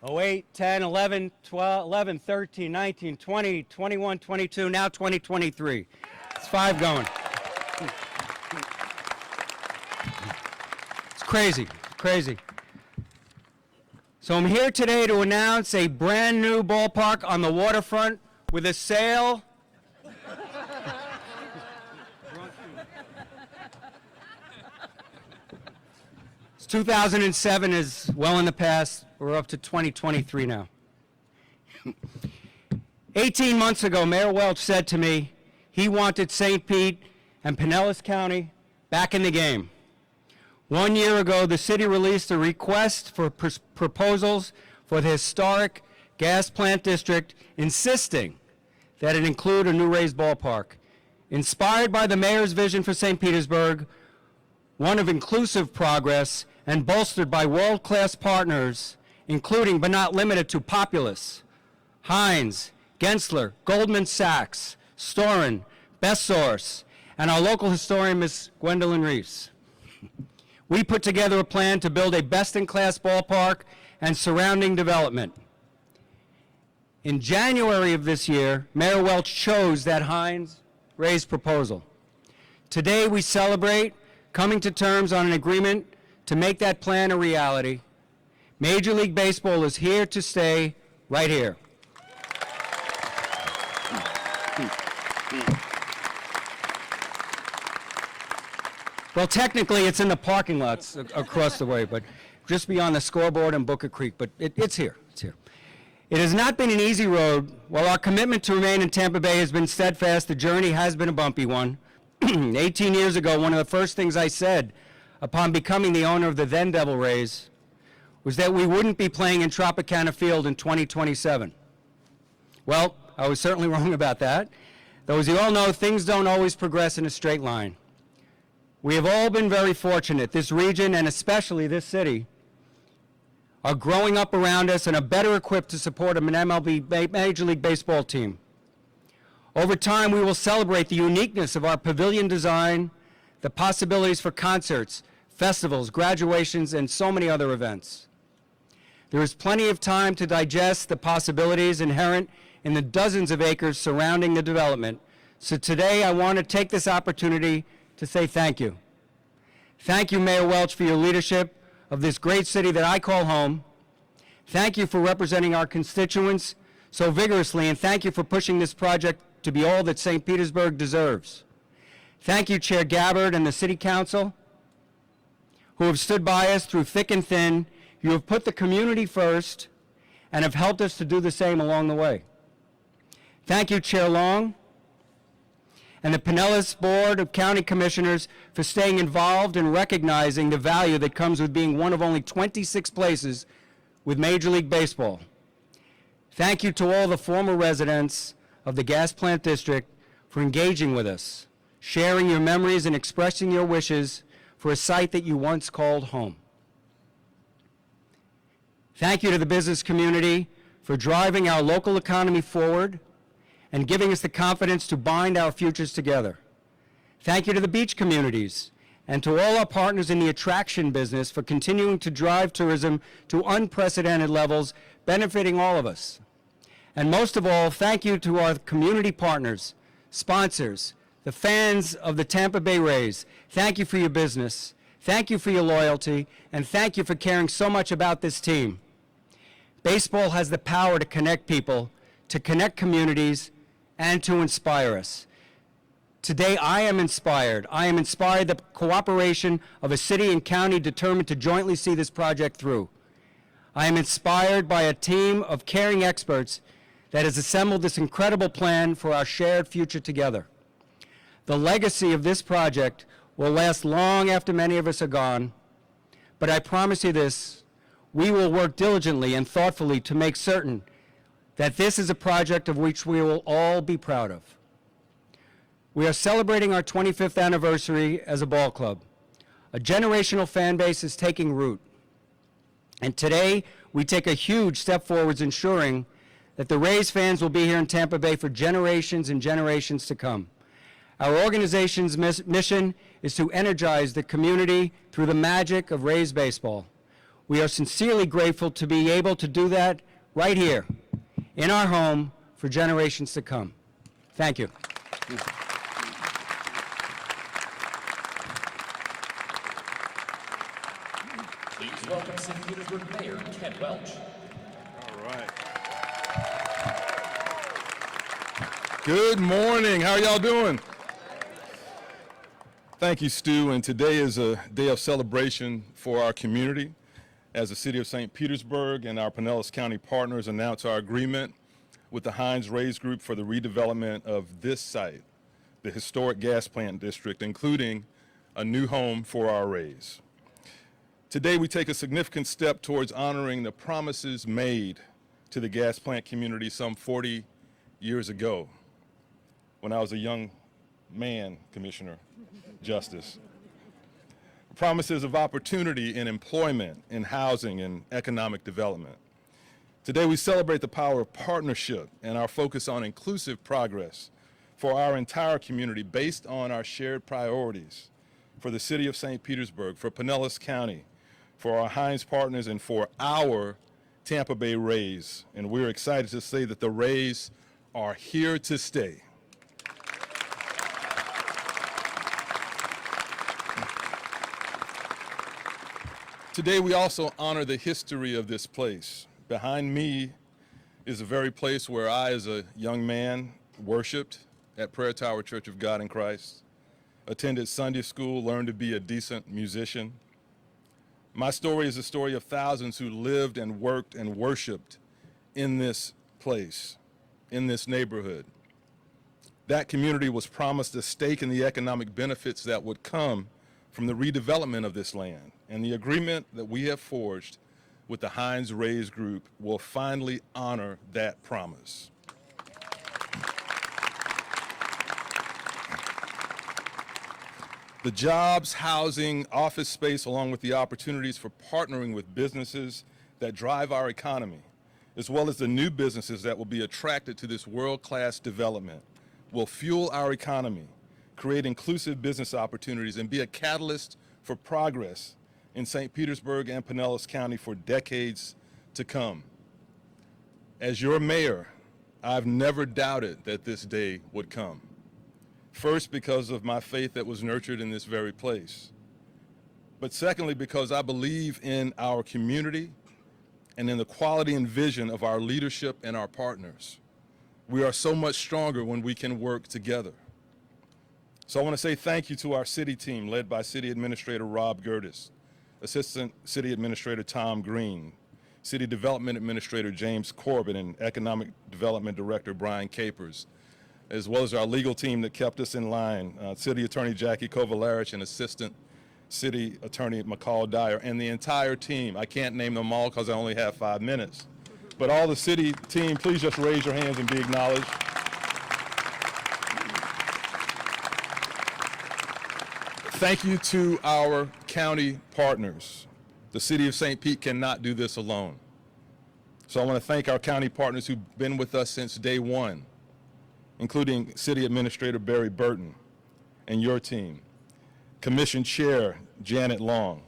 08, 10, 11, 12, 11, 13, 19, 20, 21, 22, now 2023. It's 5 going. It's crazy, crazy. So I'm here today to announce a brand new ballpark on the waterfront with a sale. It's 2007 is well in the past. We're up to 2023 now. 18 months ago, Mayor Welch said to me he wanted St. Pete and Pinellas County back in the game. 1 year ago, the city released a request for proposals for the historic gas plant district, insisting that it include a new Rays ballpark. Inspired by the mayor's vision for St. Petersburg, one of inclusive progress, and bolstered by world-class partners, including but not limited to Populous, Heinz, Gensler, Goldman Sachs, Storin, Best Source, and our local historian, Ms. Gwendolyn Reese. We put together a plan to build a best-in-class ballpark and surrounding development. In January of this year, Mayor Welch chose that Heinz Rays proposal. Today we celebrate coming to terms on an agreement to make that plan a reality. Major League Baseball is here to stay right here. Well, technically, it's in the parking lots across the way, but just beyond the scoreboard and Booker Creek, but it's here, it's here. It has not been an easy road. While our commitment to remain in Tampa Bay has been steadfast, the journey has been a bumpy one. 18 years ago, one of the first things I said upon becoming the owner of the then Devil Rays was that we wouldn't be playing in Tropicana Field in 2027. Well, I was certainly wrong about that. Though, as you all know, things don't always progress in a straight line. We have all been very fortunate. This region, and especially this city, are growing up around us and are better equipped to support an MLB Major League Baseball team. Over time, we will celebrate the uniqueness of our pavilion design, the possibilities for concerts, festivals, graduations, and so many other events. There is plenty of time to digest the possibilities inherent in the dozens of acres surrounding the development. So today, I want to take this opportunity to say thank you. Thank you, Mayor Welch, for your leadership of this great city that I call home. Thank you for representing our constituents so vigorously, and thank you for pushing this project to be all that St. Petersburg deserves. Thank you, Chair Gabbard and the City Council, who have stood by us through thick and thin. You have put the community first and have helped us to do the same along the way. Thank you, Chair Long, and the Pinellas Board of County Commissioners for staying involved and recognizing the value that comes with being one of only 26 places with Major League Baseball. Thank you to all the former residents of the gas plant district for engaging with us, sharing your memories and expressing your wishes for a site that you once called home. Thank you to the business community for driving our local economy forward and giving us the confidence to bind our futures together. Thank you to the beach communities and to all our partners in the attraction business for continuing to drive tourism to unprecedented levels, benefiting all of us. And most of all, thank you to our community partners, sponsors, the fans of the Tampa Bay Rays. Thank you for your business. Thank you for your loyalty, and thank you for caring so much about this team. Baseball has the power to connect people, to connect communities, and to inspire us. Today, I am inspired. I am inspired the cooperation of a city and county determined to jointly see this project through. I am inspired by a team of caring experts that has assembled this incredible plan for our shared future together. The legacy of this project will last long after many of us are gone, but I promise you this, we will work diligently and thoughtfully to make certain that this is a project of which we will all be proud of. We are celebrating our 25th anniversary as a ball club. A generational fan base is taking root. And today, we take a huge step forwards ensuring that the Rays fans will be here in Tampa Bay for generations and generations to come. Our organization's mission is to energize the community through the magic of Rays baseball. We are sincerely grateful to be able to do that right here, in our home, for generations to come. Thank you. Please welcome St. Petersburg Mayor Ken Welch. All right. Good morning. How are y'all doing? Thank you, Stu. And today is a day of celebration for our community as the City of St. Petersburg and our Pinellas County partners announce our agreement with the Heinz Rays Group for the redevelopment of this site, the historic gas plant district, including a new home for our Rays. Today, we take a significant step towards honoring the promises made to the gas plant community some 40 years ago when I was a young man, Commissioner Justice. Promises of opportunity in employment, in housing, and economic development. Today, we celebrate the power of partnership and our focus on inclusive progress for our entire community based on our shared priorities for the City of St. Petersburg, for Pinellas County, for our Heinz partners, and for our Tampa Bay Rays. And we're excited to say that the Rays are here to stay. Today, we also honor the history of this place. Behind me is the very place where I, as a young man, worshiped at Prayer Tower Church of God in Christ, attended Sunday school, learned to be a decent musician. My story is the story of thousands who lived and worked and worshiped in this place, in this neighborhood. That community was promised a stake in the economic benefits that would come from the redevelopment of this land. And the agreement that we have forged with the Heinz Rays Group will finally honor that promise. The jobs, housing, office space, along with the opportunities for partnering with businesses that drive our economy, as well as the new businesses that will be attracted to this world-class development, will fuel our economy, create inclusive business opportunities, and be a catalyst for progress in St. Petersburg and Pinellas County for decades to come. As your mayor, I've never doubted that this day would come. First, because of my faith that was nurtured in this very place. But secondly, because I believe in our community and in the quality and vision of our leadership and our partners. We are so much stronger when we can work together. So I want to say thank you to our city team led by City Administrator Rob Gertis, Assistant City Administrator Tom Green, City Development Administrator James Corbett, and Economic Development Director Brian Capers, as well as our legal team that kept us in line, City Attorney Jackie Kovalarich and Assistant City Attorney McCall Dyer, and the entire team. I can't name them all because I only have 5 minutes. But all the city team, please just raise your hands and be acknowledged. Thank you to our county partners. The City of St. Pete cannot do this alone. So I want to thank our county partners who've been with us since day one, including City Administrator Barry Burton and your team, Commission Chair Janet Long,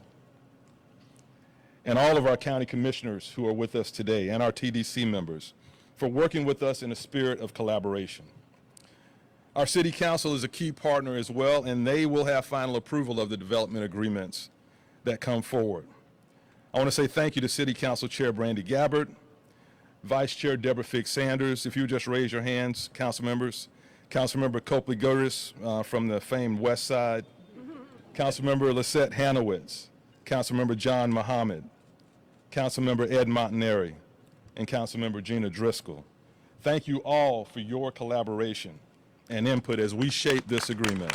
and all of our county commissioners who are with us today, and our TDC members, for working with us in a spirit of collaboration. Our City Council is a key partner as well, and they will have final approval of the development agreements that come forward. I want to say thank you to City Council Chair Brandy Gabbard, Vice Chair Deborah Fix Sanders. If you would just raise your hands, council members. Councilmember Copley Gertis from the famed West Side. Councilmember Lisette Hanowitz. Councilmember John Muhammad. Councilmember Ed Montanari. And Councilmember Gina Driscoll. Thank you all for your collaboration and input as we shape this agreement.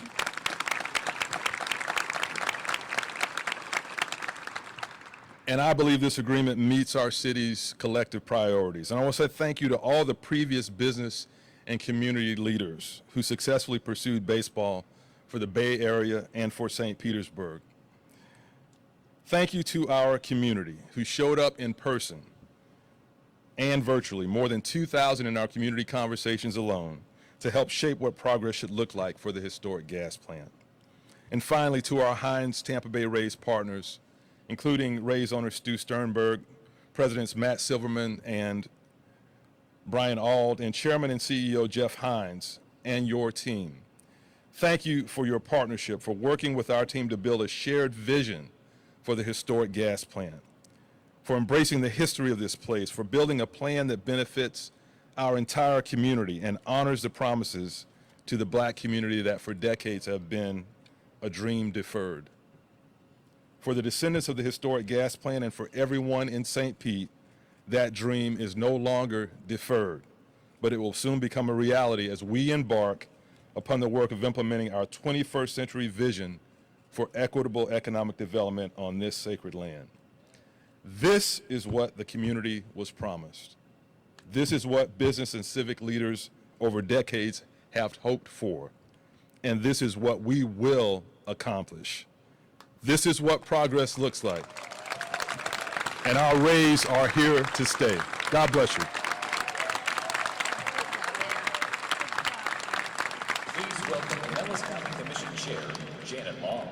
And I believe this agreement meets our city's collective priorities. And I want to say thank you to all the previous business and community leaders who successfully pursued baseball for the Bay Area and for St. Petersburg. Thank you to our community who showed up in person and virtually, more than 2,000 in our community conversations alone, to help shape what progress should look like for the historic gas plant. And finally, to our Heinz Tampa Bay Rays partners, including Rays owner Stu Sternberg, Presidents Matt Silverman and Brian Auld, and Chairman and CEO Jeff Hines, and your team. Thank you for your partnership, for working with our team to build a shared vision for the historic gas plant, for embracing the history of this place, for building a plan that benefits our entire community and honors the promises to the Black community that for decades have been a dream deferred. For the descendants of the historic gas plant and for everyone in St. Pete, that dream is no longer deferred, but it will soon become a reality as we embark upon the work of implementing our 21st century vision for equitable economic development on this sacred land. This is what the community was promised. This is what business and civic leaders over decades have hoped for. And this is what we will accomplish. This is what progress looks like. And our Rays are here to stay. God bless you. Please welcome Pinellas County Commission Chair, Janet Long.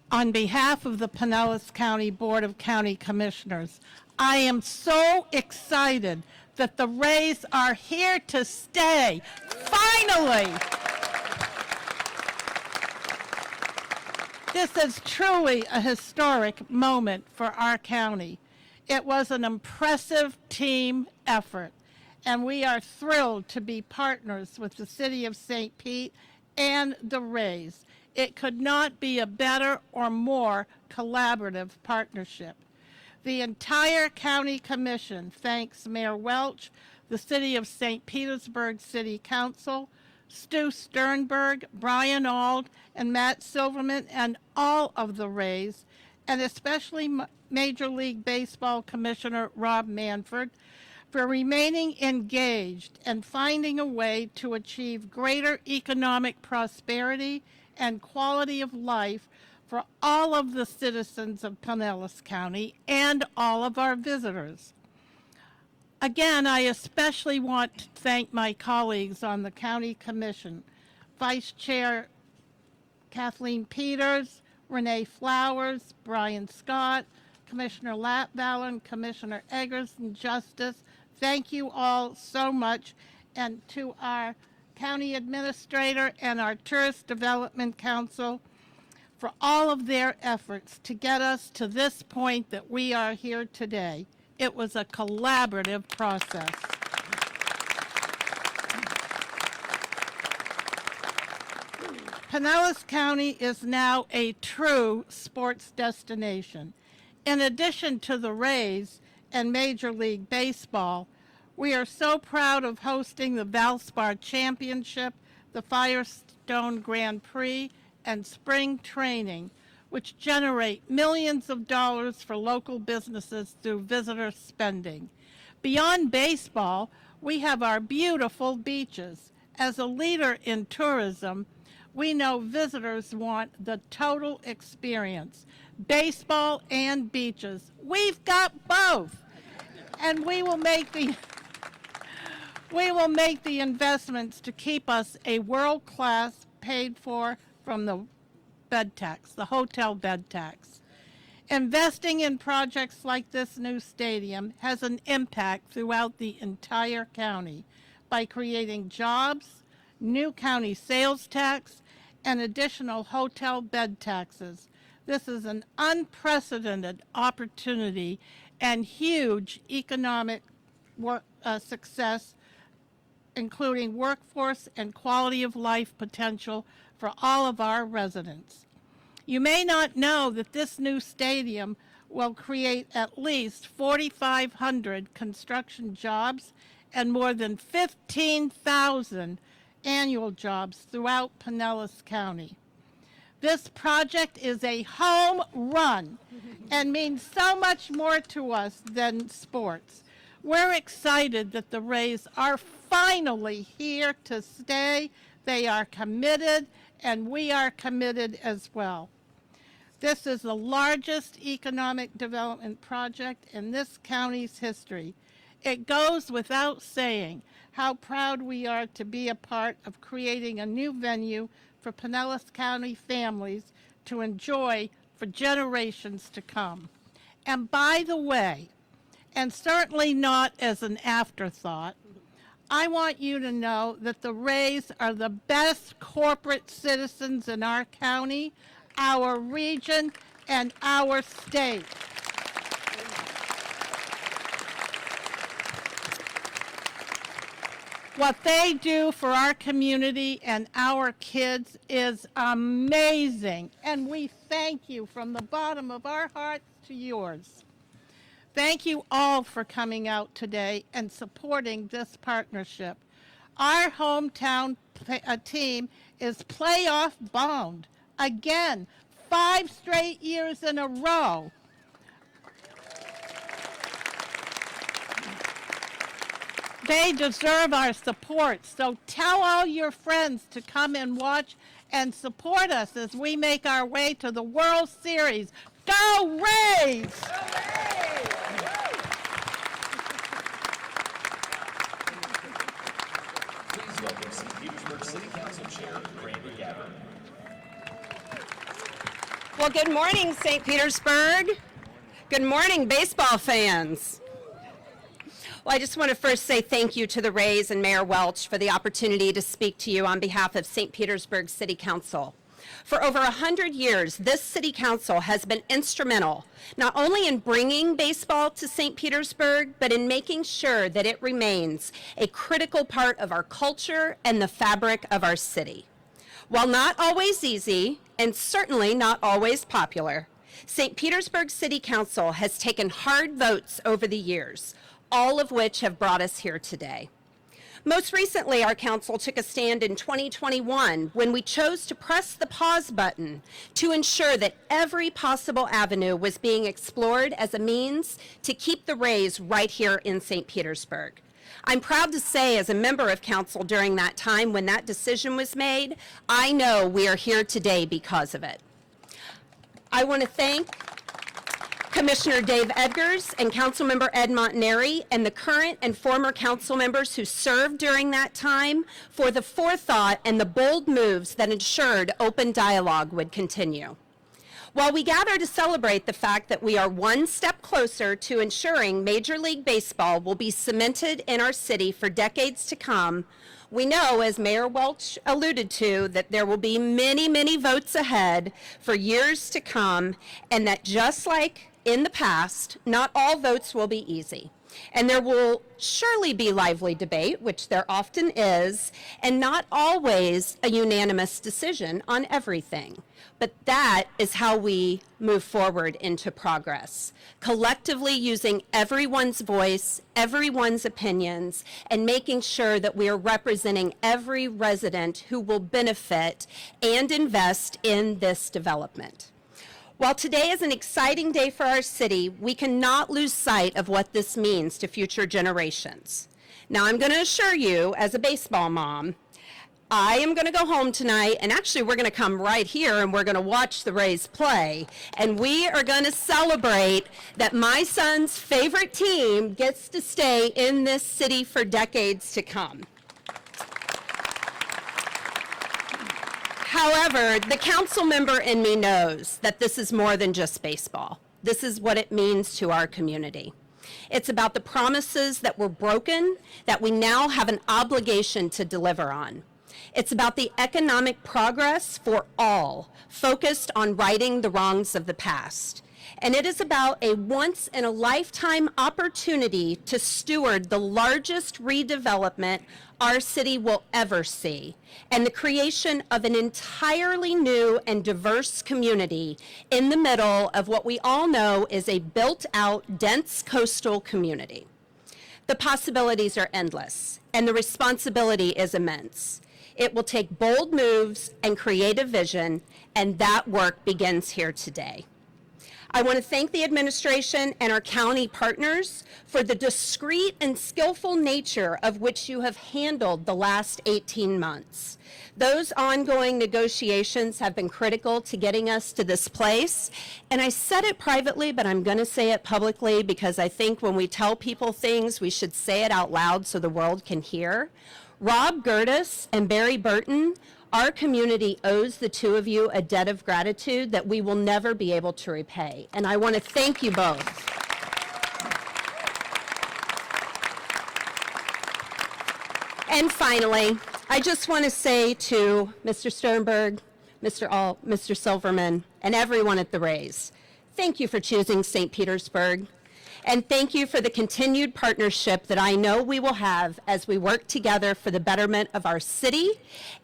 On behalf of the Pinellas County Board of County Commissioners, I am so excited that the Rays are here to stay. Finally! This is truly a historic moment for our county. It was an impressive team effort, and we are thrilled to be partners with the City of St. Pete and the Rays. It could not be a better or more collaborative partnership. The entire County Commission thanks Mayor Welch, the City of St. Petersburg City Council, Stu Sternberg, Brian Auld, and Matt Silverman, and all of the Rays, and especially Major League Baseball Commissioner Rob Manfred, for remaining engaged and finding a way to achieve greater economic prosperity and quality of life for all of the citizens of Pinellas County and all of our visitors. Again, I especially want to thank my colleagues on the County Commission, Vice Chair Kathleen Peters, Renee Flowers, Brian Scott, Commissioner Latvallen, Commissioner Eggers, and Justice. Thank you all so much. And to our County Administrator and our Tourist Development Council for all of their efforts to get us to this point that we are here today. It was a collaborative process. Pinellas County is now a true sports destination. In addition to the Rays and Major League Baseball, we are so proud of hosting the Valspar Championship, the Firestone Grand Prix, and spring training, which generate millions of dollars for local businesses through visitor spending. Beyond baseball, we have our beautiful beaches. As a leader in tourism, we know visitors want the total experience, baseball and beaches. We've got both, and we will make the investments to keep us a world-class, paid for from the bed tax, the hotel bed tax. Investing in projects like this new stadium has an impact throughout the entire county by creating jobs, new county sales tax, and additional hotel bed taxes. This is an unprecedented opportunity and huge economic success, including workforce and quality of life potential for all of our residents. You may not know that this new stadium will create at least 4,500 construction jobs and more than 15,000 annual jobs throughout Pinellas County. This project is a home run and means so much more to us than sports. We're excited that the Rays are finally here to stay. They are committed, and we are committed as well. This is the largest economic development project in this county's history. It goes without saying how proud we are to be a part of creating a new venue for Pinellas County families to enjoy for generations to come. And by the way, and certainly not as an afterthought, I want you to know that the Rays are the best corporate citizens in our county, our region, and our state. What they do for our community and our kids is amazing, and we thank you from the bottom of our hearts to yours. Thank you all for coming out today and supporting this partnership. Our hometown team is playoff bound. Again, 5 straight years in a row. They deserve our support, so tell all your friends to come and watch and support us as we make our way to the World Series. Go Rays! Please welcome St. Petersburg City Council Chair, Randy Gabbard. Well, good morning, St. Petersburg. Good morning, baseball fans. Well, I just want to first say thank you to the Rays and Mayor Welch for the opportunity to speak to you on behalf of St. Petersburg City Council. For over 100 years, this City Council has been instrumental, not only in bringing baseball to St. Petersburg, but in making sure that it remains a critical part of our culture and the fabric of our city. While not always easy, and certainly not always popular, St. Petersburg City Council has taken hard votes over the years, all of which have brought us here today. Most recently, our council took a stand in 2021 when we chose to press the pause button to ensure that every possible avenue was being explored as a means to keep the Rays right here in St. Petersburg. I'm proud to say, as a member of council during that time when that decision was made, I know we are here today because of it. I want to thank Commissioner Dave Edgars and Councilmember Ed Montanari and the current and former council members who served during that time for the forethought and the bold moves that ensured open dialogue would continue. While we gather to celebrate the fact that we are one step closer to ensuring Major League Baseball will be cemented in our city for decades to come, we know, as Mayor Welch alluded to, that there will be many, many votes ahead for years to come, and that just like in the past, not all votes will be easy. And there will surely be lively debate, which there often is, and not always a unanimous decision on everything. But that is how we move forward into progress, collectively using everyone's voice, everyone's opinions, and making sure that we are representing every resident who will benefit and invest in this development. While today is an exciting day for our city, we cannot lose sight of what this means to future generations. Now, I'm going to assure you, as a baseball mom, I am going to go home tonight, and actually we're going to come right here and we're going to watch the Rays play, and we are going to celebrate that my son's favorite team gets to stay in this city for decades to come. However, the council member in me knows that this is more than just baseball. This is what it means to our community. It's about the promises that were broken that we now have an obligation to deliver on. It's about the economic progress for all, focused on righting the wrongs of the past. And it is about a once-in-a-lifetime opportunity to steward the largest redevelopment our city will ever see, and the creation of an entirely new and diverse community in the middle of what we all know is a built-out, dense coastal community. The possibilities are endless, and the responsibility is immense. It will take bold moves and creative vision, and that work begins here today. I want to thank the administration and our county partners for the discreet and skillful nature of which you have handled the last 18 months. Those ongoing negotiations have been critical to getting us to this place. And I said it privately, but I'm going to say it publicly because I think when we tell people things, we should say it out loud so the world can hear. Rob Gertis and Barry Burton, our community owes the two of you a debt of gratitude that we will never be able to repay. And I want to thank you both. And finally, I just want to say to Mr. Sternberg, Mr. Silverman, and everyone at the Rays, thank you for choosing St. Petersburg. And thank you for the continued partnership that I know we will have as we work together for the betterment of our city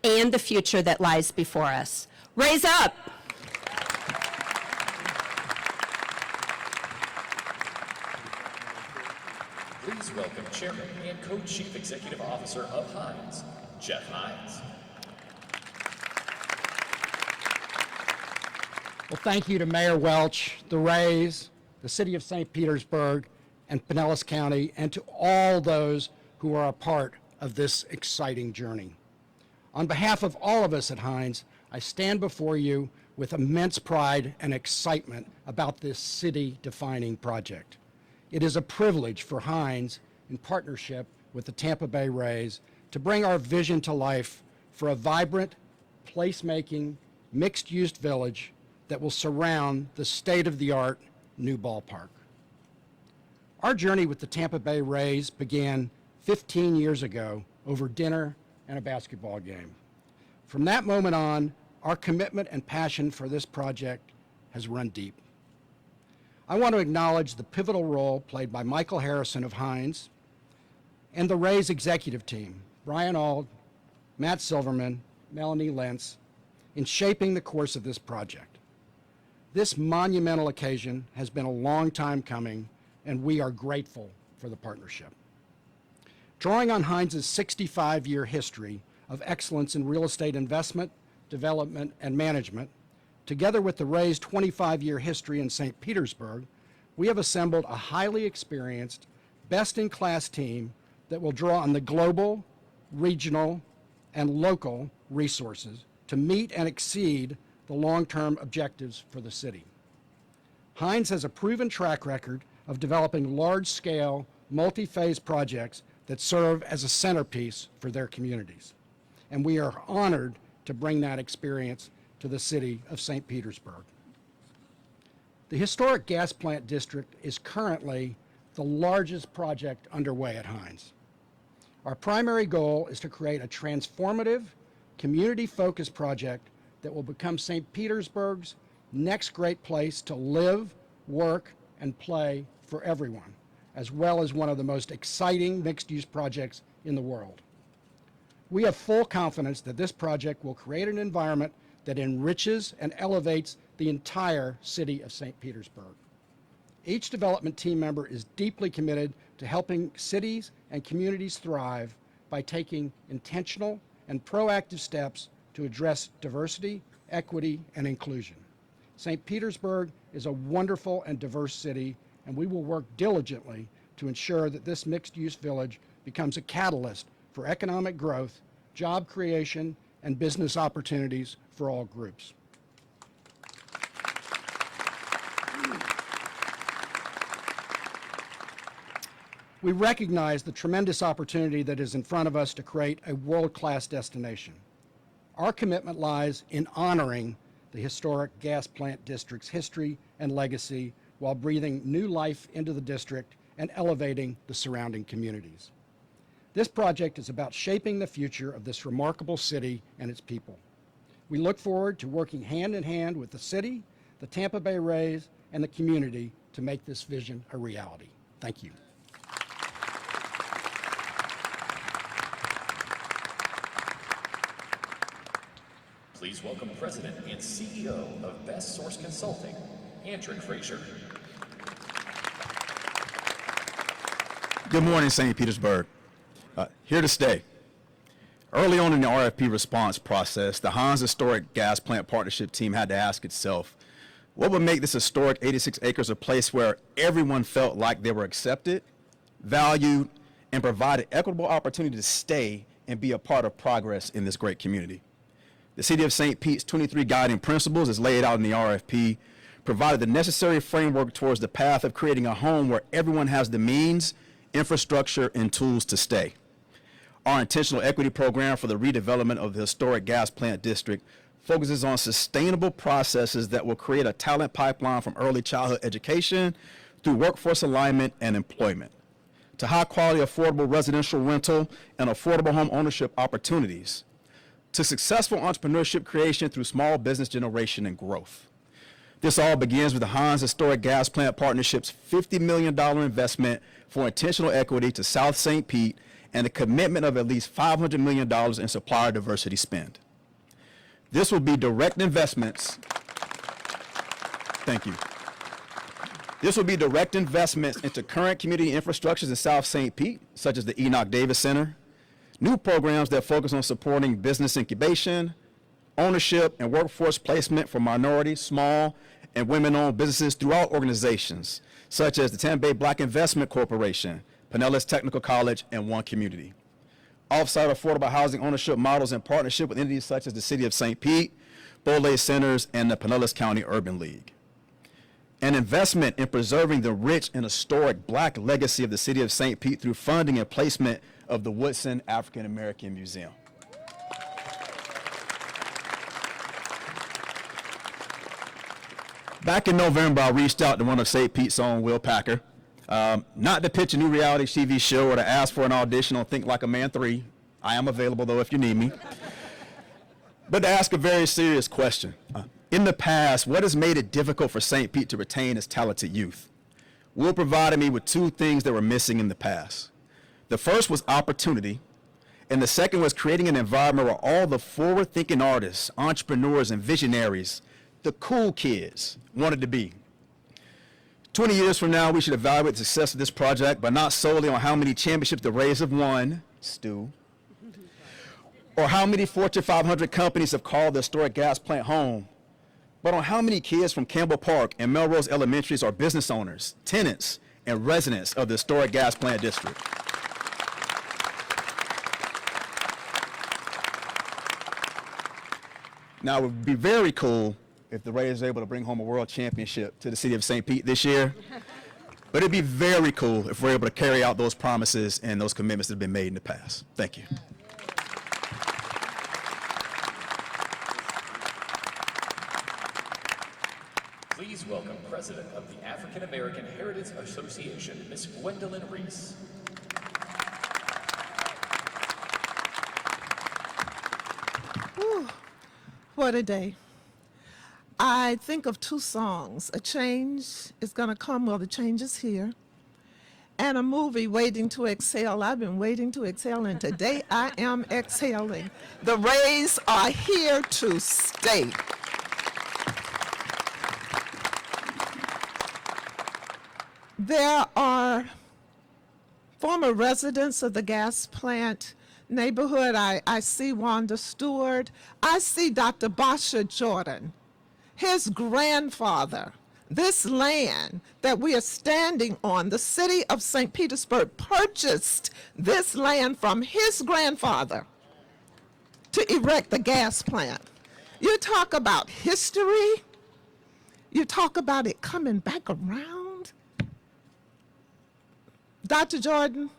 and the future that lies before us. Raise up! Please welcome Chairman and Co-Chief Executive Officer of Heinz, Jeff Heinz. Well, thank you to Mayor Welch, the Rays, the City of St. Petersburg, and Pinellas County, and to all those who are a part of this exciting journey. On behalf of all of us at Heinz, I stand before you with immense pride and excitement about this city-defining project. It is a privilege for Heinz, in partnership with the Tampa Bay Rays, to bring our vision to life for a vibrant, place-making, mixed-use village that will surround the state-of-the-art new ballpark. Our journey with the Tampa Bay Rays began 15 years ago over dinner and a basketball game. From that moment on, our commitment and passion for this project has run deep. I want to acknowledge the pivotal role played by Michael Harrison of Heinz and the Rays executive team, Brian Auld, Matt Silverman, Melanie Lentz, in shaping the course of this project. This monumental occasion has been a long time coming, and we are grateful for the partnership. Drawing on Heinz's 65-year history of excellence in real estate investment, development, and management, together with the Rays' 25-year history in St. Petersburg, we have assembled a highly experienced, best-in-class team that will draw on the global, regional, and local resources to meet and exceed the long-term objectives for the city. Heinz has a proven track record of developing large-scale, multi-phase projects that serve as a centerpiece for their communities. And we are honored to bring that experience to the city of St. Petersburg. The historic gas plant district is currently the largest project underway at Heinz. Our primary goal is to create a transformative, community-focused project that will become St. Petersburg's next great place to live, work, and play for everyone, as well as one of the most exciting mixed-use projects in the world. We have full confidence that this project will create an environment that enriches and elevates the entire city of St. Petersburg. Each development team member is deeply committed to helping cities and communities thrive by taking intentional and proactive steps to address diversity, equity, and inclusion. St. Petersburg is a wonderful and diverse city, and we will work diligently to ensure that this mixed-use village becomes a catalyst for economic growth, job creation, and business opportunities for all groups. We recognize the tremendous opportunity that is in front of us to create a world-class destination. Our commitment lies in honoring the historic gas plant district's history and legacy while breathing new life into the district and elevating the surrounding communities. This project is about shaping the future of this remarkable city and its people. We look forward to working hand in hand with the city, the Tampa Bay Rays, and the community to make this vision a reality. Thank you. Please welcome President and CEO of Best Source Consulting, Andrew Frazier. Good morning, St. Petersburg. Here to stay. Early on in the RFP response process, the Heinz Historic Gas Plant Partnership team had to ask itself, What would make this historic 86 acres a place where everyone felt like they were accepted, valued, and provided equitable opportunity to stay and be a part of progress in this great community? The City of St. Pete's 23 guiding principles, as laid out in the RFP, provided the necessary framework towards the path of creating a home where everyone has the means, infrastructure, and tools to stay. Our intentional equity program for the redevelopment of the historic gas plant district focuses on sustainable processes that will create a talent pipeline from early childhood education through workforce alignment and employment, to high quality affordable residential rental and affordable home ownership opportunities, to successful entrepreneurship creation through small business generation and growth. This all begins with the Hines Historic Gas Plant Partnership's $50 million investment for intentional equity to South St. Pete and the commitment of at least $500 million in supplier diversity spend. This will be direct investments. Thank you. This will be direct investments into current community infrastructures in South St. Pete, such as the Enoch Davis Center, new programs that focus on supporting business incubation, ownership, and workforce placement for minority, small, and women-owned businesses throughout organizations, such as the Tampa Bay Black Investment Corporation, Pinellas Technical College, and One Community. Off-site affordable housing ownership models in partnership with entities such as the City of St. Pete, Boley Centers, and the Pinellas County Urban League. An investment in preserving the rich and historic Black legacy of the City of St. Pete through funding and placement of the Woodson African American Museum. Back in November, I reached out to one of St. Pete's own, Will Packer, not to pitch a new reality TV show or to ask for an audition on Think Like a Man 3. I am available, though, if you need me. But to ask a very serious question. In the past, what has made it difficult for St. Pete to retain its talented youth? Will provided me with two things that were missing in the past. The first was opportunity, and the second was creating an environment where all the forward-thinking artists, entrepreneurs, and visionaries, the cool kids, wanted to be. 20 years from now, we should evaluate the success of this project, but not solely on how many championships the Rays have won, Stu, or how many Fortune 500 companies have called the historic gas plant home, but on how many kids from Campbell Park and Melrose Elementaries are business owners, tenants, and residents of the historic gas plant district. Now, it would be very cool if the Rays are able to bring home a world championship to the City of St. Pete this year. But it'd be very cool if we're able to carry out those promises and those commitments that have been made in the past. Thank you. Please welcome President of the African American Heritage Association, Ms. Gwendolyn Reese. What a day. I think of two songs. A change is going to come, well, the change is here. And a movie, Waiting to Exhale. I've been waiting to exhale, and today I am exhaling. The Rays are here to stay. There are former residents of the gas plant neighborhood. I see Wanda Stewart. I see Dr. Basha Jordan. His grandfather, this land that we are standing on, the city of St. Petersburg purchased this land from his grandfather to erect the gas plant. You talk about history, you talk about it coming back around. Dr. Jordan,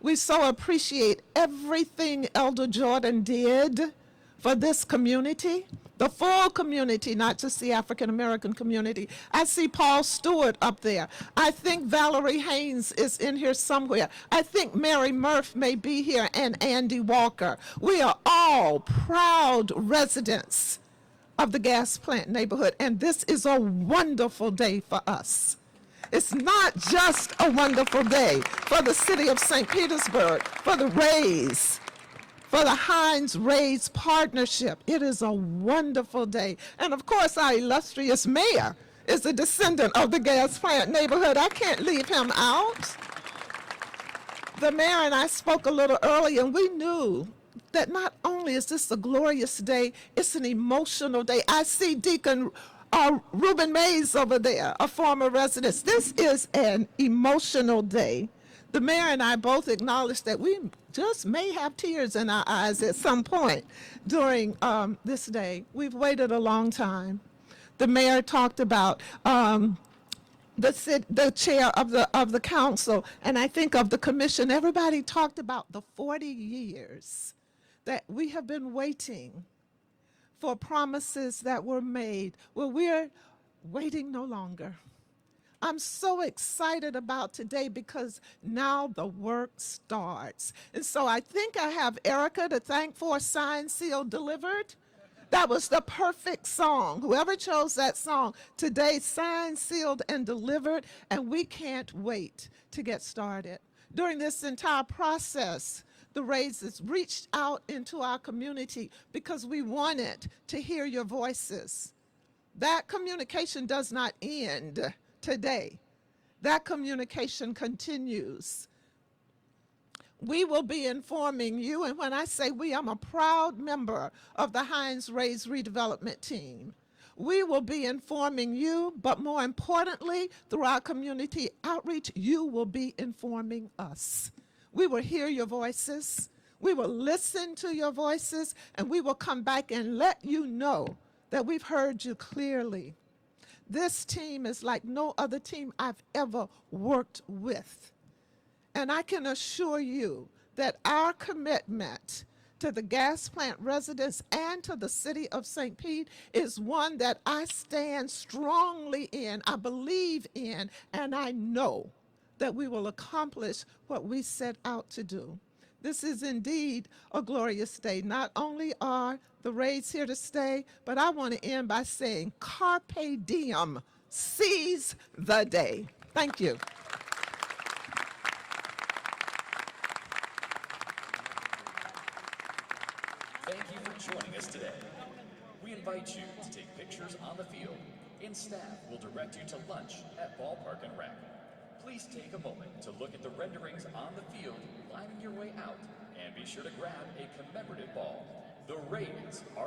we so appreciate everything Elder Jordan did for this community, the full community, not just the African American community. I see Paul Stewart up there. I think Valerie Haynes is in here somewhere. I think Mary Murph may be here, and Andy Walker. We are all proud residents of the gas plant neighborhood, and this is a wonderful day for us. It's not just a wonderful day for the city of St. Petersburg, for the Rays, for the Hines Rays partnership. It is a wonderful day. And of course, our illustrious mayor is a descendant of the gas plant neighborhood. I can't leave him out. The mayor and I spoke a little earlier, and we knew that not only is this a glorious day, it's an emotional day. I see Deacon Reuben Mays over there, a former resident. This is an emotional day. The mayor and I both acknowledge that we just may have tears in our eyes at some point during this day. We've waited a long time. The mayor talked about the chair of the council, and I think of the commission. Everybody talked about the 40 years that we have been waiting for promises that were made. Well, we're waiting no longer. I'm so excited about today because now the work starts. And so I think I have Erica to thank for Signed, Sealed, Delivered. That was the perfect song. Whoever chose that song today, signed, sealed, and delivered, and we can't wait to get started. During this entire process, the Rays has reached out into our community because we wanted to hear your voices. That communication does not end today. That communication continues. We will be informing you, and when I say we, I'm a proud member of the Hines Rays redevelopment team. We will be informing you, but more importantly, through our community outreach, you will be informing us. We will hear your voices, we will listen to your voices, and we will come back and let you know that we've heard you clearly. This team is like no other team I've ever worked with. And I can assure you that our commitment to the gas plant residents and to the city of St. Pete is one that I stand strongly in, I believe in, and I know that we will accomplish what we set out to do. This is indeed a glorious day. Not only are the Rays here to stay, but I want to end by saying carpe diem, seize the day. Thank you. Thank you for joining us today. We invite you to take pictures on the field, and staff will direct you to lunch at Ballpark and Rec. Please take a moment to look at the renderings on the field lining your way out, and be sure to grab a commemorative ball. The Rays are